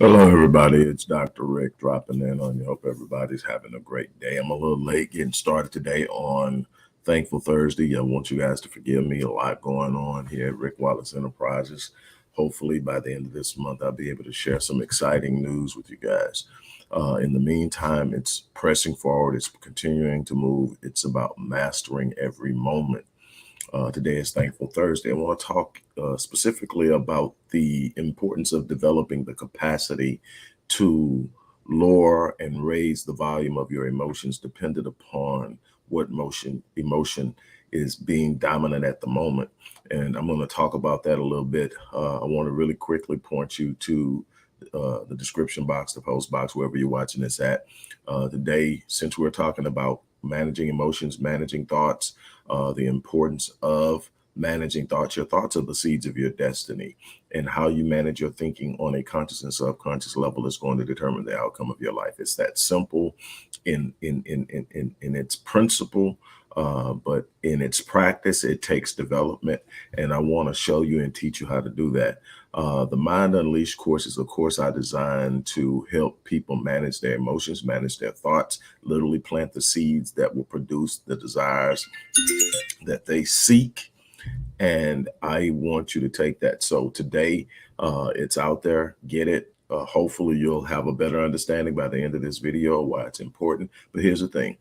Hello, everybody. It's Dr. Rick dropping in on you. Hope everybody's having a great day. I'm a little late getting started today on Thankful Thursday. I want you guys to forgive me. A lot going on here at Rick Wallace Enterprises. Hopefully, by the end of this month, I'll be able to share some exciting news with you guys. In the meantime, it's pressing forward, it's continuing to move, it's about mastering every moment. Today is Thankful Thursday. I want to talk specifically about the importance of developing the capacity to lower and raise the volume of your emotions dependent upon what emotion is being dominant at the moment. And I'm going to talk about that a little bit. I want to really quickly point you to the description box, the post box, wherever you're watching this at. Today, since we're talking about managing emotions, managing thoughts, the importance of managing thoughts. Your thoughts are the seeds of your destiny, and how you manage your thinking on a conscious and subconscious level is going to determine the outcome of your life. It's that simple in its principle, but in its practice, it takes development. And I want to show you and teach you how to do that. The Mind Unleashed course is a course I designed to help people manage their emotions, manage their thoughts, literally plant the seeds that will produce the desires that they seek. And I want you to take that. So today, it's out there. Get it. Hopefully, you'll have a better understanding by the end of this video why it's important. But here's the thing.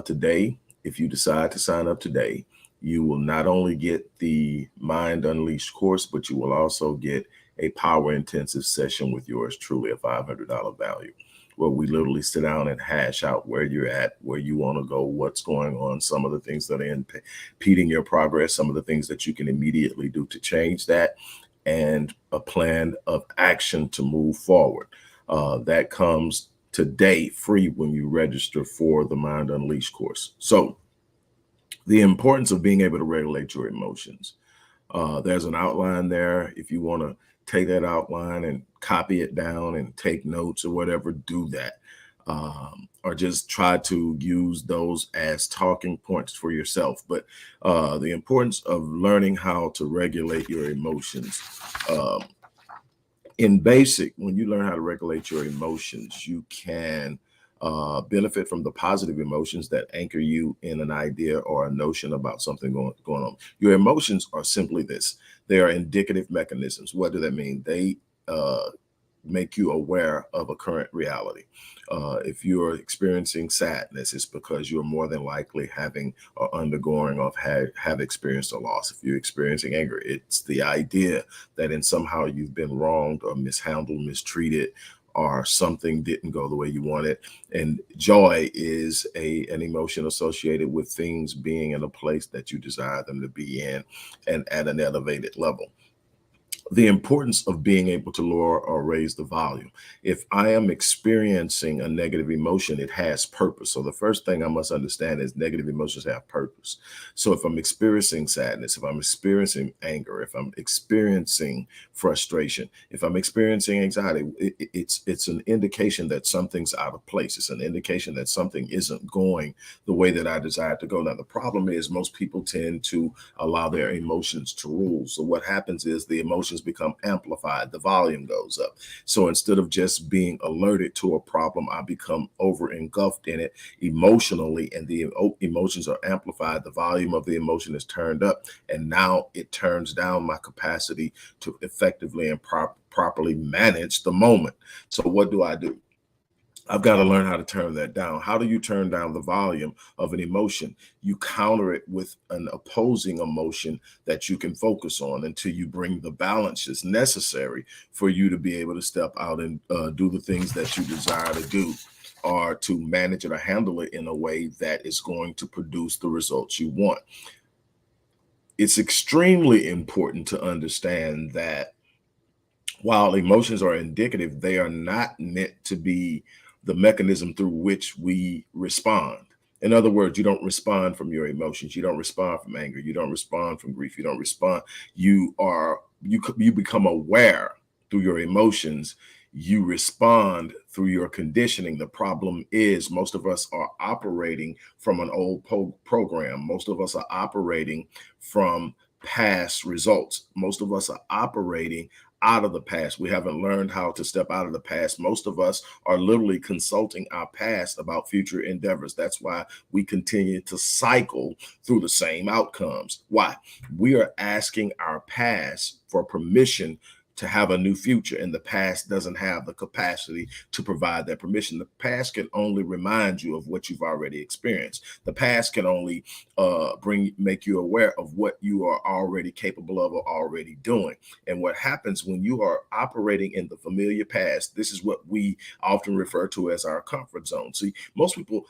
Today, if you decide to sign up today, you will not only get the Mind Unleashed course, but you will also get a power intensive session with yours truly, a $500 value, where we literally sit down and hash out where you're at, where you want to go, what's going on, some of the things that are impeding your progress, some of the things that you can immediately do to change that, and a plan of action to move forward. That comes today free when you register for the Mind Unleashed course. So the importance of being able to regulate your emotions. There's an outline there. If you want to take that outline and copy it down and take notes or whatever, do that. Or just try to use those as talking points for yourself. But the importance of learning how to regulate your emotions. In basic, when you learn how to regulate your emotions, you can benefit from the positive emotions that anchor you in an idea or a notion about something going on. Your emotions are simply this. They are indicative mechanisms. What do that mean? They make you aware of a current reality. If you're experiencing sadness, it's because you're more than likely having or undergoing or have experienced a loss. If you're experiencing anger, it's the idea that in somehow you've been wronged or mishandled, mistreated, or something didn't go the way you wanted. And joy is an emotion associated with things being in a place that you desire them to be in and at an elevated level. The importance of being able to lower or raise the volume. If I am experiencing a negative emotion, it has purpose. So the first thing I must understand is negative emotions have purpose. So if I'm experiencing sadness, if I'm experiencing anger, if I'm experiencing frustration, if I'm experiencing anxiety, it's an indication that something's out of place. It's an indication that something isn't going the way that I desire to go. Now, the problem is most people tend to allow their emotions to rule. So what happens is the emotions become amplified, the volume goes up. So instead of just being alerted to a problem, I become over engulfed in it emotionally, and the emotions are amplified. The volume of the emotion is turned up, and now it turns down my capacity to effectively and properly manage the moment. So what do? I've got to learn how to turn that down. How do you turn down the volume of an emotion? You counter it with an opposing emotion that you can focus on until you bring the balances necessary for you to be able to step out and do the things that you desire to do, or to manage it or handle it in a way that is going to produce the results you want. It's extremely important to understand that while emotions are indicative, they are not meant to be the mechanism through which we respond. In other words, you don't respond from your emotions. You don't respond from anger. You don't respond from grief. You don't respond. You become aware through your emotions. You respond through your conditioning. The problem is most of us are operating from an old program. Most of us are operating from past results. Most of us are operating out of the past. We haven't learned how to step out of the past. Most of us are literally consulting our past about future endeavors. That's why we continue to cycle through the same outcomes. Why? We are asking our past for permission to have a new future, and the past doesn't have the capacity to provide that permission. The past can only remind you of what you've already experienced. The past can only make you aware of what you are already capable of or already doing. And what happens when you are operating in the familiar past, this is what we often refer to as our comfort zone. See, most people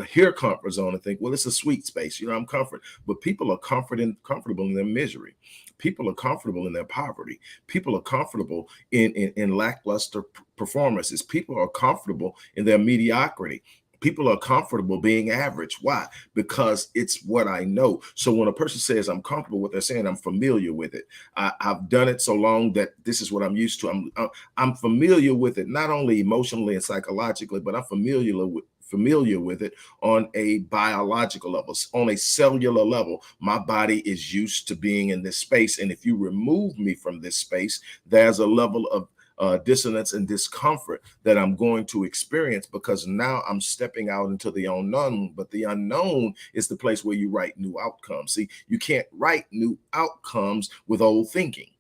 hear comfort zone and think, well, it's a sweet space. I'm comfort, but people are comfortable in their misery. People are comfortable in their poverty. People are comfortable in lackluster performances. People are comfortable in their mediocrity. People are comfortable being average. Why? Because it's what I know. So when a person says I'm comfortable with, they're saying I'm familiar with it. I've done it so long that this is what I'm used to. I'm familiar with it, not only emotionally and psychologically, but I'm familiar with it on a biological level, on a cellular level. My body is used to being in this space. And if you remove me from this space, there's a level of dissonance and discomfort that I'm going to experience, because now I'm stepping out into the unknown. But the unknown is the place where you write new outcomes. See, you can't write new outcomes with old thinking.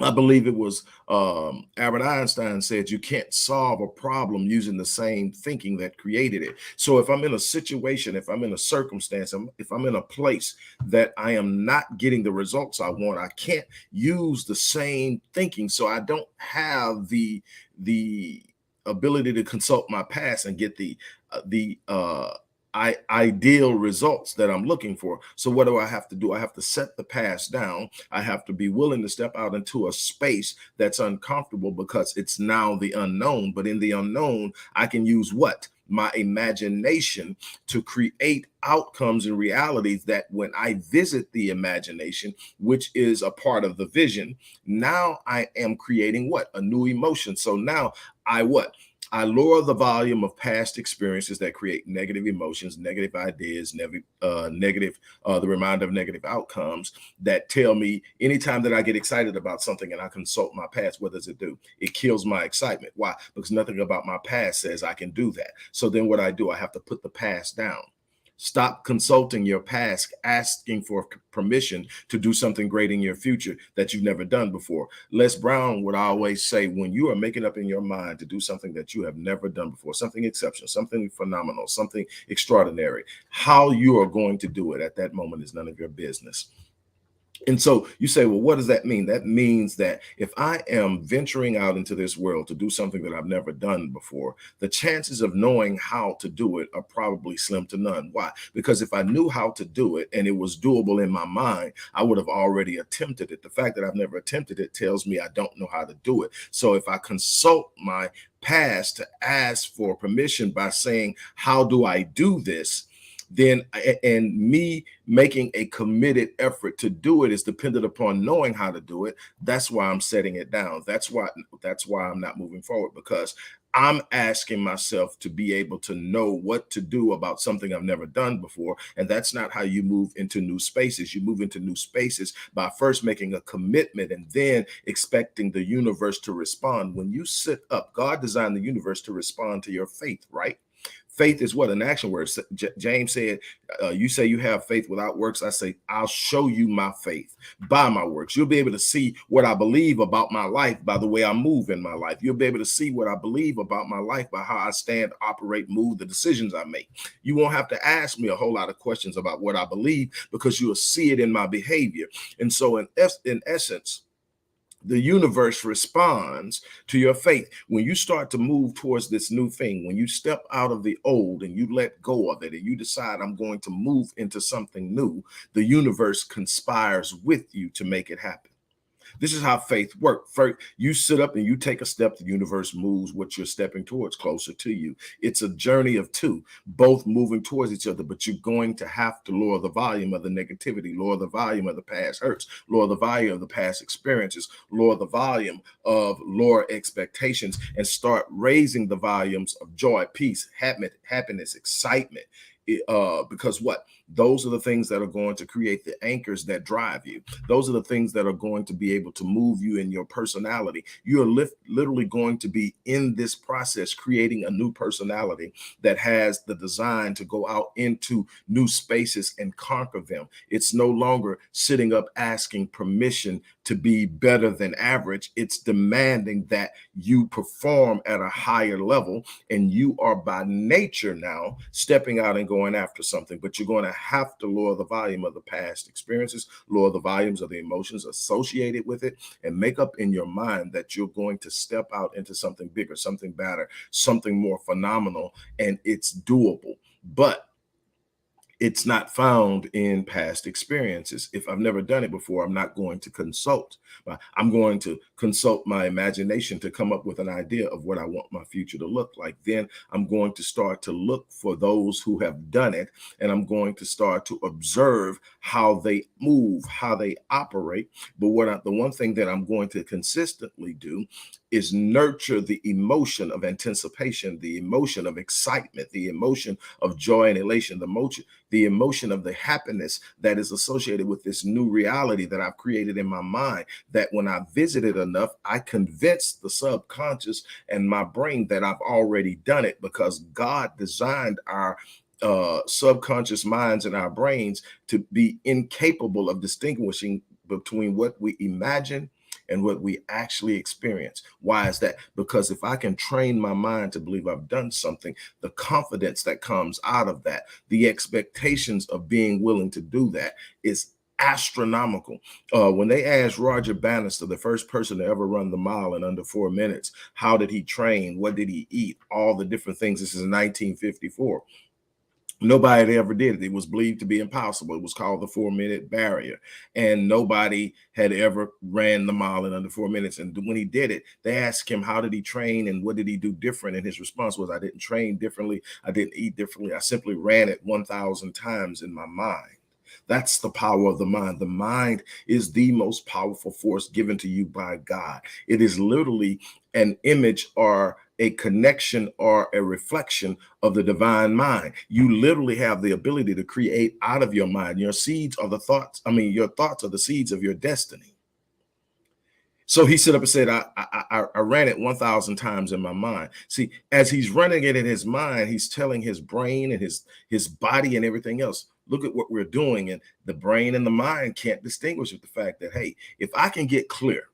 I believe it was Albert Einstein said you can't solve a problem using the same thinking that created it. So if I'm in a situation, if I'm in a circumstance, if I'm in a place that I am not getting the results I want, I can't use the same thinking. So I don't have the ability to consult my past and get the ideal results that I'm looking for. So what do I have to do? I have to set the past down. I have to be willing to step out into a space that's uncomfortable, because it's now the unknown. But in the unknown, I can use what? My imagination to create outcomes and realities that when I visit the imagination, which is a part of the vision, now I am creating what? A new emotion. So now I I lower the volume of past experiences that create negative emotions, negative ideas, the reminder of negative outcomes that tell me anytime that I get excited about something and I consult my past, what does it do? It kills my excitement. Why? Because nothing about my past says I can do that. So then what I do, I have to put the past down. Stop consulting your past, asking for permission to do something great in your future that you've never done before. Les Brown would always say, when you are making up in your mind to do something that you have never done before, something exceptional, something phenomenal, something extraordinary, how you are going to do it at that moment is none of your business. And so you say, well, what does that mean? That means that if I am venturing out into this world to do something that I've never done before, the chances of knowing how to do it are probably slim to none. Why? Because if I knew how to do it and it was doable in my mind, I would have already attempted it. The fact that I've never attempted it tells me I don't know how to do it. So if I consult my past to ask for permission by saying, how do I do this? Then and me making a committed effort to do it is dependent upon knowing how to do it. That's why I'm setting it down. That's why I'm not moving forward, because I'm asking myself to be able to know what to do about something I've never done before. And that's not how you move into new spaces. You move into new spaces by first making a commitment and then expecting the universe to respond. When you sit up, God designed the universe to respond to your faith, right? Faith is what? An action word. James said, you say you have faith without works. I say, I'll show you my faith by my works. You'll be able to see what I believe about my life by the way I move in my life. You'll be able to see what I believe about my life by how I stand, operate, move, the decisions I make. You won't have to ask me a whole lot of questions about what I believe, because you'll see it in my behavior. And so in essence, the universe responds to your faith. When you start to move towards this new thing, when you step out of the old and you let go of it and you decide I'm going to move into something new, the universe conspires with you to make it happen. This is how faith works. First, you sit up and you take a step, the universe moves what you're stepping towards closer to you. It's a journey of two, both moving towards each other, but you're going to have to lower the volume of the negativity, lower the volume of the past hurts, lower the volume of the past experiences, lower the volume of lower expectations, and start raising the volumes of joy, peace, happiness, excitement. Because what? Those are the things that are going to create the anchors that drive you. Those are the things that are going to be able to move you in your personality. You are literally going to be in this process creating a new personality that has the design to go out into new spaces and conquer them. It's no longer sitting up asking permission to be better than average. It's demanding that you perform at a higher level, and you are by nature now stepping out and going after something. But you're going to have to lower the volume of the past experiences, lower the volumes of the emotions associated with it, and make up in your mind that you're going to step out into something bigger, something better, something more phenomenal, and it's doable. But it's not found in past experiences. If I've never done it before, I'm not going to consult. I'm going to consult my imagination to come up with an idea of what I want my future to look like. Then I'm going to start to look for those who have done it, and I'm going to start to observe how they move, how they operate. But the one thing that I'm going to consistently do is nurture the emotion of anticipation, the emotion of excitement, the emotion of joy and elation, the emotion of the happiness that is associated with this new reality that I've created in my mind, that when I visit it enough, I convince the subconscious and my brain that I've already done it, because God designed our subconscious minds and our brains to be incapable of distinguishing between what we imagine and what we actually experience. Why is that? Because if I can train my mind to believe I've done something, the confidence that comes out of that, the expectations of being willing to do that is astronomical. When they asked Roger Bannister, the first person to ever run the mile in under 4 minutes, how did he train? What did he eat? All the different things. This is 1954. Nobody ever did it. It was believed to be impossible. It was called the 4-minute barrier. And nobody had ever ran the mile in under 4 minutes. And when he did it, they asked him, how did he train and what did he do different? And his response was, I didn't train differently. I didn't eat differently. I simply ran it 1,000 times in my mind. That's the power of the mind. The mind is the most powerful force given to you by God. It is literally an image or a connection or a reflection of the divine mind. You literally have the ability to create out of your mind. Your seeds are the thoughts. Your thoughts are the seeds of your destiny. So he stood up and said, I ran it 1,000 times in my mind. See, as he's running it in his mind, he's telling his brain and his body and everything else, look at what we're doing. And the brain and the mind can't distinguish with the fact that, hey, if I can get clear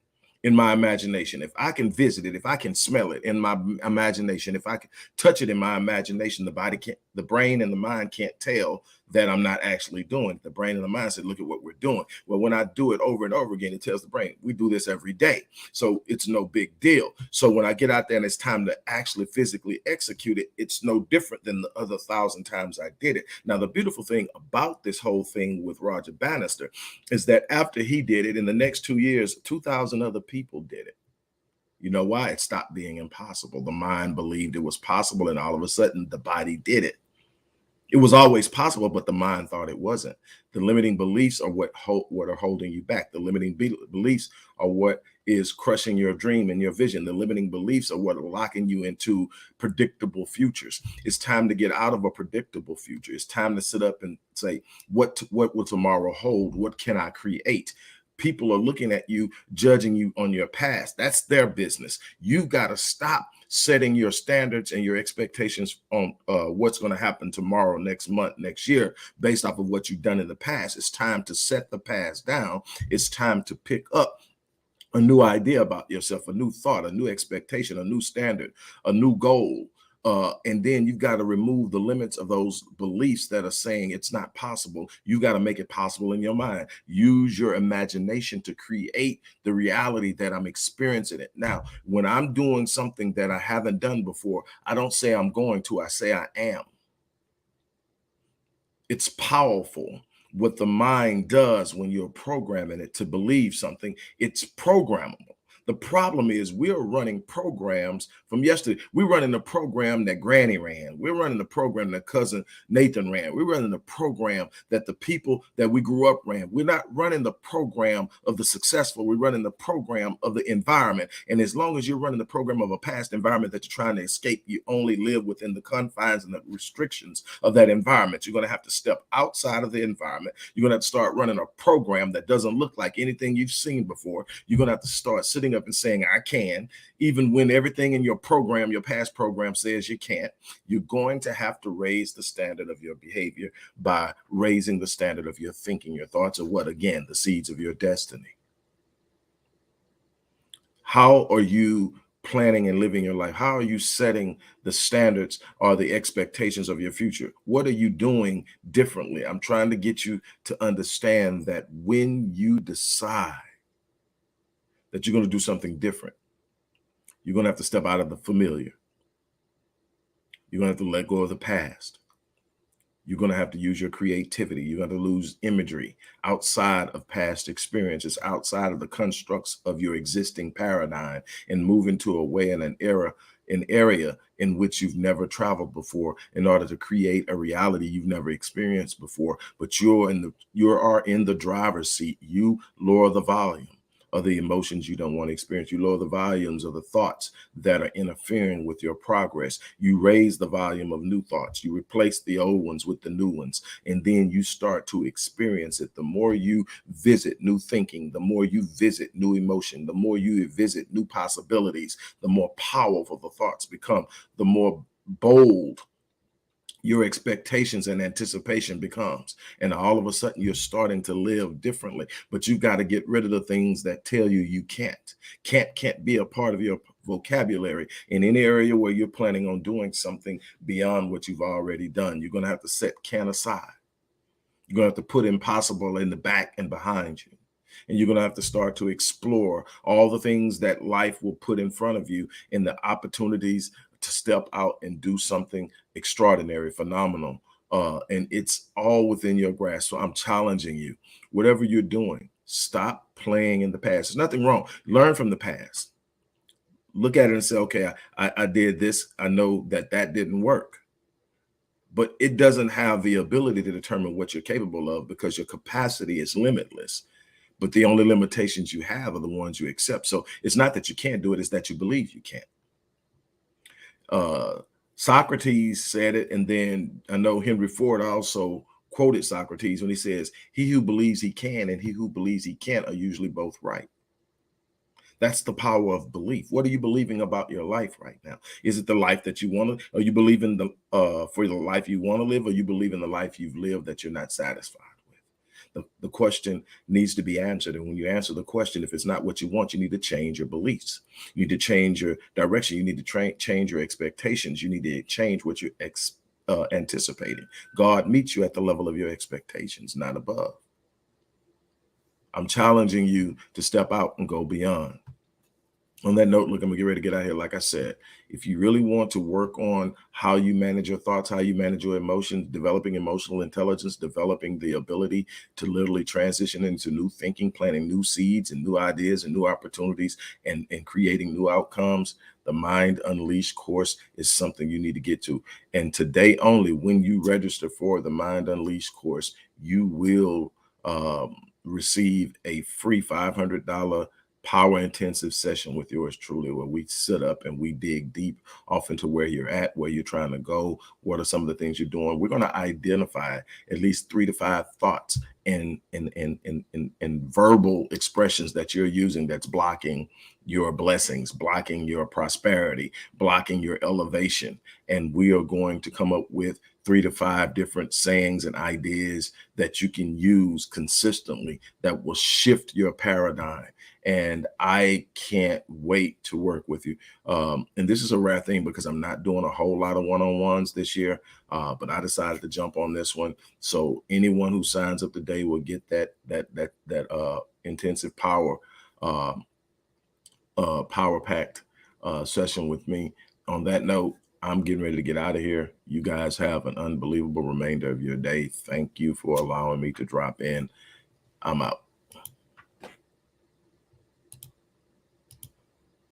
in my imagination, if I can visit it, if I can smell it in my imagination, if I can touch it in my imagination, the brain and the mind can't tell that I'm not actually doing it. The brain and the mind said, look at what we're doing. Well, when I do it over and over again, it tells the brain, we do this every day. So it's no big deal. So when I get out there and it's time to actually physically execute it, it's no different than the other 1,000 times I did it. Now, the beautiful thing about this whole thing with Roger Bannister is that after he did it, in the next 2 years, 2,000 other people did it. You know why? It stopped being impossible. The mind believed it was possible, and all of a sudden the body did it. It was always possible, but the mind thought it wasn't. The limiting beliefs are what are holding you back. The limiting beliefs are what is crushing your dream and your vision. The limiting beliefs are what are locking you into predictable futures. It's time to get out of a predictable future. It's time to sit up and say, what will tomorrow hold? What can I create? People are looking at you, judging you on your past. That's their business. You've got to stop setting your standards and your expectations on what's going to happen tomorrow, next month, next year, based off of what you've done in the past. It's time to set the past down. It's time to pick up a new idea about yourself, a new thought, a new expectation, a new standard, a new goal. And then you've got to remove the limits of those beliefs that are saying it's not possible. You got to make it possible in your mind. Use your imagination to create the reality that I'm experiencing it. Now, when I'm doing something that I haven't done before, I don't say I'm going to, I say I am. It's powerful what the mind does when you're programming it to believe something. It's programmable. The problem is we're running programs from yesterday. We're running the program that Granny ran. We're running the program that cousin Nathan ran. We're running the program that the people that we grew up ran. We're not running the program of the successful. We're running the program of the environment. And as long as you're running the program of a past environment that you're trying to escape, you only live within the confines and the restrictions of that environment. You're going to have to step outside of the environment. You're going to have to start running a program that doesn't look like anything you've seen before. You're going to have to start sitting up and saying, I can, even when everything in your program, your past program says you can't. You're going to have to raise the standard of your behavior by raising the standard of your thinking. Your thoughts are what? Again, the seeds of your destiny. How are you planning and living your life? How are you setting the standards or the expectations of your future? What are you doing differently? I'm trying to get you to understand that when you decide that you're going to do something different, you're going to have to step out of the familiar. You're going to have to let go of the past. You're going to have to use your creativity. You're going to lose imagery outside of past experiences, outside of the constructs of your existing paradigm, and move into a way in an area in which you've never traveled before in order to create a reality you've never experienced before. But you are in the driver's seat. You lower the volume of the emotions you don't want to experience. You lower the volumes of the thoughts that are interfering with your progress. You raise the volume of new thoughts. You replace the old ones with the new ones, and then you start to experience it. The more you visit new thinking, the more you visit new emotion, the more you visit new possibilities, the more powerful the thoughts become, the more bold your expectations and anticipation becomes. And all of a sudden you're starting to live differently. But you've got to get rid of the things that tell you can't be a part of your vocabulary in any area where you're planning on doing something beyond what you've already done. You're going to have to set can aside. You're going to have to put impossible in the back and behind you. And you're going to have to start to explore all the things that life will put in front of you and the opportunities to step out and do something extraordinary, phenomenal. And it's all within your grasp. So I'm challenging you, whatever you're doing, stop playing in the past. There's nothing wrong. Learn from the past. Look at it and say, okay, I did this. I know that didn't work. But it doesn't have the ability to determine what you're capable of, because your capacity is limitless. But the only limitations you have are the ones you accept. So it's not that you can't do it, it's that you believe you can't. Socrates said it, and then I know Henry Ford also quoted Socrates when he says, he who believes he can and he who believes he can't are usually both right. That's the power of belief. What are you believing about your life right now? Is it the life that you want to? Are you believing for the life you want to live, or you believe in the life you've lived that you're not satisfied with? The question needs to be answered. And when you answer the question, if it's not what you want, you need to change your beliefs. You need to change your direction. You need to change your expectations. You need to change what you're anticipating. God meets you at the level of your expectations, not above. I'm challenging you to step out and go beyond. On that note, look, I'm gonna get ready to get out of here. Like I said, if you really want to work on how you manage your thoughts, how you manage your emotions, developing emotional intelligence, developing the ability to literally transition into new thinking, planting new seeds and new ideas and new opportunities, and creating new outcomes, the Mind Unleashed course is something you need to get to. And today only, when you register for the Mind Unleashed course, you will receive a free $500 power intensive session with yours truly, where we sit up and we dig deep off into where you're at, where you're trying to go, what are some of the things you're doing. We're going to identify at least 3 to 5 thoughts and verbal expressions that you're using that's blocking your blessings, blocking your prosperity, blocking your elevation. And we are going to come up with 3 to 5 different sayings and ideas that you can use consistently that will shift your paradigm. And I can't wait to work with you. And this is a rare thing because I'm not doing a whole lot of one-on-ones this year, but I decided to jump on this one. So anyone who signs up today will get that intensive power packed session with me. On that note, I'm getting ready to get out of here. You guys have an unbelievable remainder of your day. Thank you for allowing me to drop in. I'm out.